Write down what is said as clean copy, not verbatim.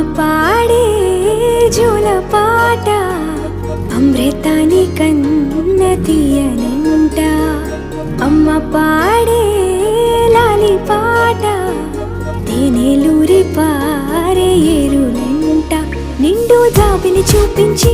పాడే జోల పాట అమృతాని కన్న తీయనంట. అమ్మ పాడే లాలి పాట తేనెలూరి పారే ఏరులంట. నిండు జాబిని చూపించి